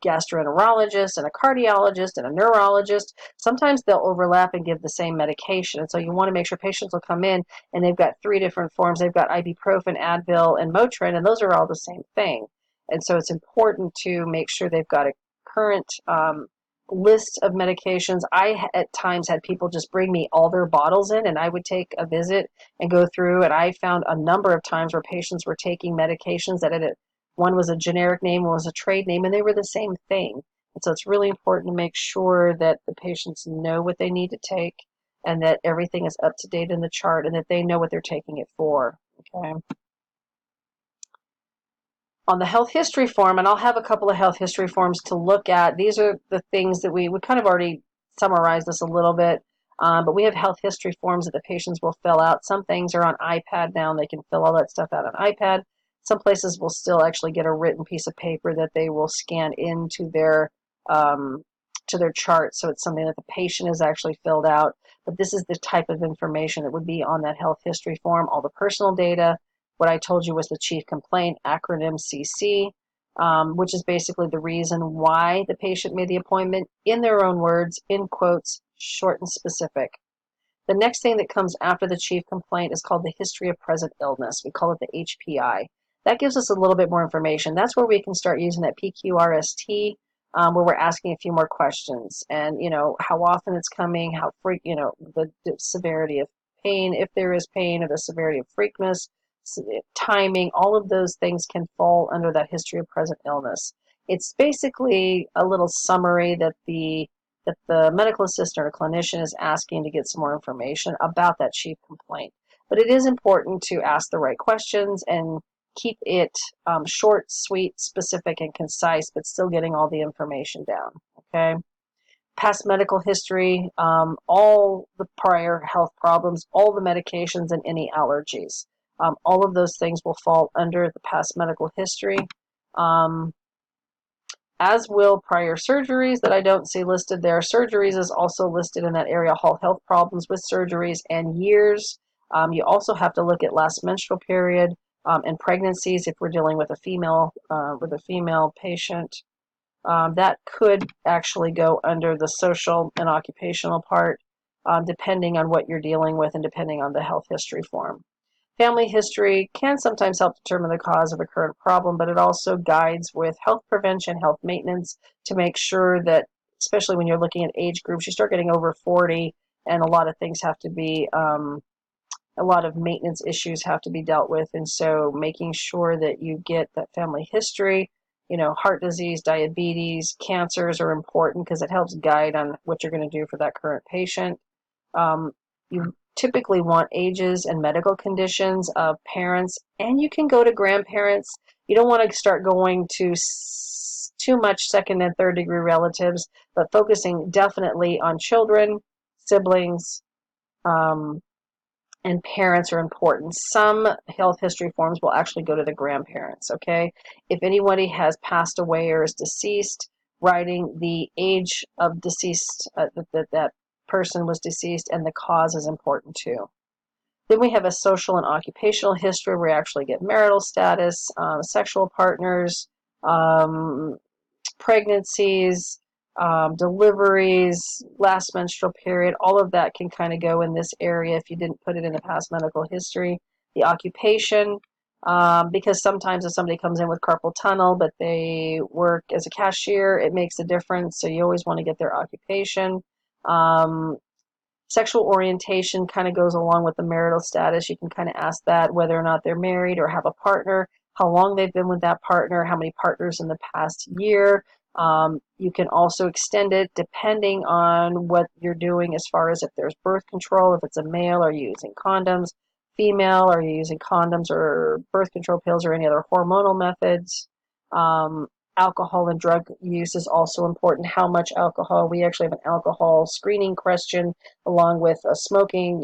gastroenterologist and a cardiologist and a neurologist, sometimes they'll overlap and give the same medication. And so you want to make sure patients will come in and they've got 3 different forms. They've got ibuprofen, Advil, and Motrin, and those are all the same thing. And so it's important to make sure they've got a current list of medications. I at times had people just bring me all their bottles in, and I would take a visit and go through, and I found a number of times where patients were taking medications that one was a generic name, one was a trade name, and they were the same thing. And so it's really important to make sure that the patients know what they need to take, and that everything is up to date in the chart, and that they know what they're taking it for. Okay. On the health history form, and I'll have a couple of health history forms to look at. These are the things that we kind of already summarized this a little bit, but we have health history forms that the patients will fill out. Some things are on iPad now, and they can fill all that stuff out on iPad. Some places will still actually get a written piece of paper that they will scan into their chart, so it's something that the patient has actually filled out. But this is the type of information that would be on that health history form. All the personal data. What I told you was the chief complaint, acronym CC, which is basically the reason why the patient made the appointment, in their own words, in quotes, short and specific. The next thing that comes after the chief complaint is called the history of present illness. We call it the HPI. That gives us a little bit more information. That's where we can start using that PQRST where we're asking a few more questions, and how often it's coming, how the severity of pain, if there is pain, or the severity of freakness, timing. All of those things can fall under that history of present illness. It's basically a little summary that the medical assistant or clinician is asking to get some more information about that chief complaint. But it is important to ask the right questions and keep it short, sweet, specific, and concise, but still getting all the information down. Okay. Past medical history, all the prior health problems, all the medications, and any allergies. All of those things will fall under the past medical history. As will prior surgeries that I don't see listed there. Surgeries is also listed in that area, all health problems with surgeries and years. You also have to look at last menstrual period and pregnancies if we're dealing with a female patient. That could actually go under the social and occupational part, depending on what you're dealing with and depending on the health history form. Family history can sometimes help determine the cause of a current problem, but it also guides with health prevention, health maintenance, to make sure that, especially when you're looking at age groups, you start getting over 40, and a lot of things have to be, a lot of maintenance issues have to be dealt with, and so making sure that you get that family history, heart disease, diabetes, cancers are important because it helps guide on what you're going to do for that current patient. You typically want ages and medical conditions of parents, and you can go to grandparents. You don't want to start going to too much second and third degree relatives, but focusing definitely on children, siblings, and parents are important. Some health history forms will actually go to the grandparents, okay? If anybody has passed away or is deceased, writing the age of deceased, that person was deceased, and the cause is important too. Then we have a social and occupational history where we actually get marital status, sexual partners, pregnancies, deliveries, last menstrual period. All of that can kind of go in this area if you didn't put it in the past medical history. The occupation, because sometimes if somebody comes in with carpal tunnel but they work as a cashier, it makes a difference, so you always want to get their occupation. Sexual orientation kind of goes along with the marital status. You can kind of ask that, whether or not they're married or have a partner, how long they've been with that partner, how many partners in the past year. You can also extend it depending on what you're doing as far as if there's birth control. If it's a male, are you using condoms? Female, are you using condoms or birth control pills or any other hormonal methods? Alcohol and drug use is also important. How much alcohol? We actually have an alcohol screening question along with smoking.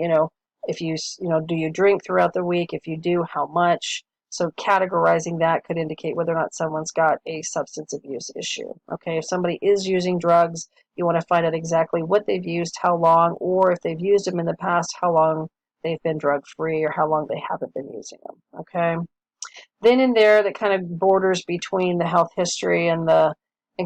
If you do you drink throughout the week? If you do, how much? So categorizing that could indicate whether or not someone's got a substance abuse issue. Okay, if somebody is using drugs, you want to find out exactly what they've used, how long, or if they've used them in the past, how long they've been drug-free or how long they haven't been using them. Okay. Then in there, that kind of borders between the health history and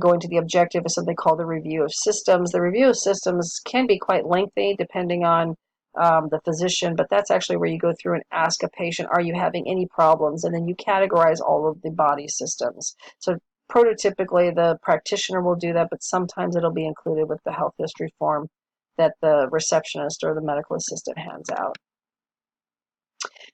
going to the objective is something called the review of systems. The review of systems can be quite lengthy depending on the physician, but that's actually where you go through and ask a patient, are you having any problems? And then you categorize all of the body systems. So prototypically, the practitioner will do that, but sometimes it'll be included with the health history form that the receptionist or the medical assistant hands out.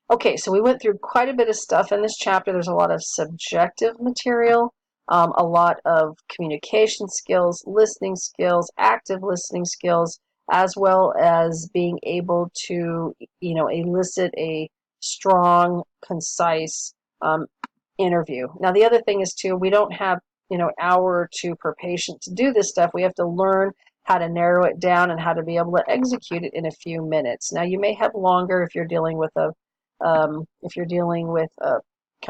Okay, so we went through quite a bit of stuff in this chapter. There's a lot of subjective material, a lot of communication skills, listening skills, active listening skills, as well as being able to, elicit a strong, concise interview. Now, the other thing is, too, we don't have, hour or two per patient to do this stuff. We have to learn how to narrow it down and how to be able to execute it in a few minutes. Now, you may have longer if you're dealing with a kind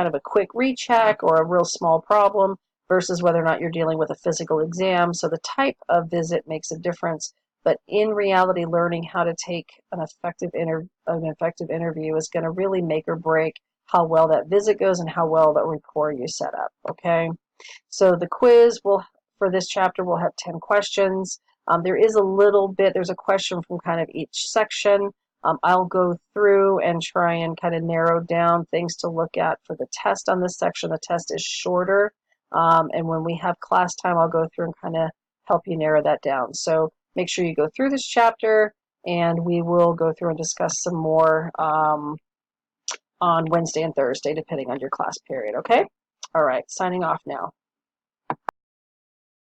of a quick recheck or a real small problem versus whether or not you're dealing with a physical exam. So the type of visit makes a difference. But in reality, learning how to take an effective interview is going to really make or break how well that visit goes and how well that rapport you set up. Okay, so the quiz for this chapter will have 10 questions. There's a question from kind of each section. I'll go through and try and kind of narrow down things to look at for the test on this section. The test is shorter. And when we have class time, I'll go through and kind of help you narrow that down. So make sure you go through this chapter, and we will go through and discuss some more on Wednesday and Thursday, depending on your class period, okay? All right, signing off now.